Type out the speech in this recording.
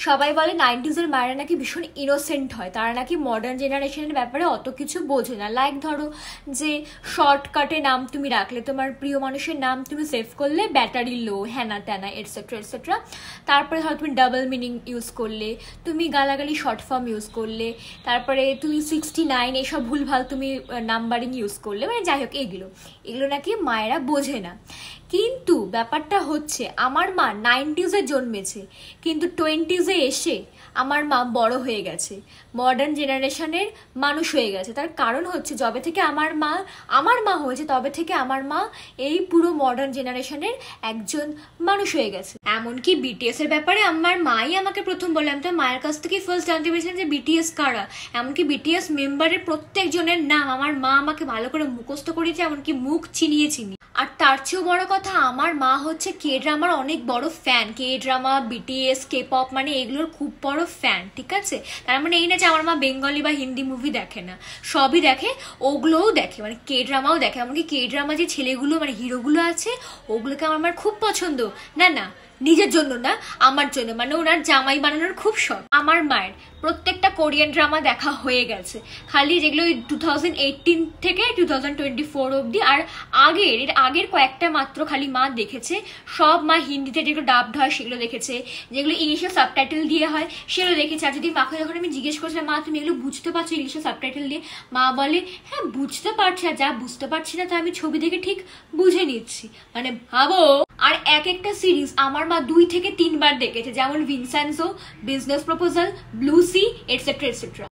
সবাই বলে 90s এর মায়েরা নাকি ভীষণ ইনোসেন্ট হয়, তারা নাকি মডার্ন জেনারেশনের ব্যাপারে অত কিছু বোঝে না। লাইক ধরো যে শর্টকাটে নাম তুমি রাখলে, তোমার প্রিয় মানুষের নাম তুমি সেভ করলে ব্যাটারি লো, হ্যানা ত্যানা এটসেট্রা এটসেট্রা। তারপরে ধরো তুমি ডাবল মিনিং ইউজ করলে, তুমি গালাগালি শর্ট ফর্ম ইউজ করলে, তারপরে তুমি 69 এসব ভুলভাল তুমি নাম্বারিং ইউজ করলে, মানে যাই হোক এগুলো নাকি মায়েরা বোঝে না। কিন্তু ব্যাপারটা হচ্ছে আমার মা 90s-এ জন্মেছে, কিন্তু 20s-এ এসে আমার মা বড় হয়ে গেছে, মডার্ন জেনারেশনের মানুষ হয়ে গেছে। তার কারণ হচ্ছে যবে থেকে আমার মা হয়েছে তবে থেকে আমার মা এই পুরো মডার্ন জেনারেশনের একজন মানুষ হয়ে গেছে। এমনকি বিটিএস এর ব্যাপারে আমার মাই আমাকে প্রথম বলে, আমি তো মায়ের কাছ থেকে ফার্স্ট জানতে পেরেছিলাম যে বিটিএস কারা। এমনকি বিটিএস মেম্বারের প্রত্যেকজনের নাম আমার মা আমাকে ভালো করে মুখস্থ করেছে, এমনকি মুখ চিনিয়ে। আর তার চেয়েও বড় কথা, আমার মা হচ্ছে কে ড্রামার অনেক বড় fan, K drama, BTS, K pop, মানে এগুলোর খুব বড় ফ্যান, ঠিক আছে? তার মানে এই না যে আমার মা বেঙ্গলি বা হিন্দি মুভি দেখে না, সবই দেখে, ওগুলোও দেখে, মানে কে ড্রামাও দেখে। এমনকি কে ড্রামা যে ছেলেগুলো মানে হিরোগুলো আছে ওগুলোকে আমার খুব পছন্দ। না নিজের জন্য না, আমার জন্য, মানে ওনার জামাই বানানোর খুব শখ। আমার মায়ের প্রত্যেকটা কোরিয়ান ড্রামা দেখা হয়ে গেছে, খালি যেগুলো 2018 থেকে 2024 অবধি, আর আগের কয়েকটা মাত্র খালি মা দেখেছে। সব মা হিন্দিতে যেগুলো ডাবড হয় সেগুলো দেখেছে, যেগুলো ইংলিশে সাবটাইটেল দিয়ে হয় সেগুলো দেখেছে। আর যদি মাকে যখন আমি জিজ্ঞেস করছিলাম মা তুমি এগুলো বুঝতে পারছো ইংলিশে সাবটাইটেল দিয়ে, মা বলে হ্যাঁ বুঝতে পারছি, আর যা বুঝতে পারছি না তা আমি ছবি দেখে ঠিক বুঝে নিচ্ছি, মানে ভাবো। আর একটা সিরিজ আমার মা 2 থেকে 3 বার দেখেছে, যেমন Vincenzo, business proposal, blue sea etcetera etcetera.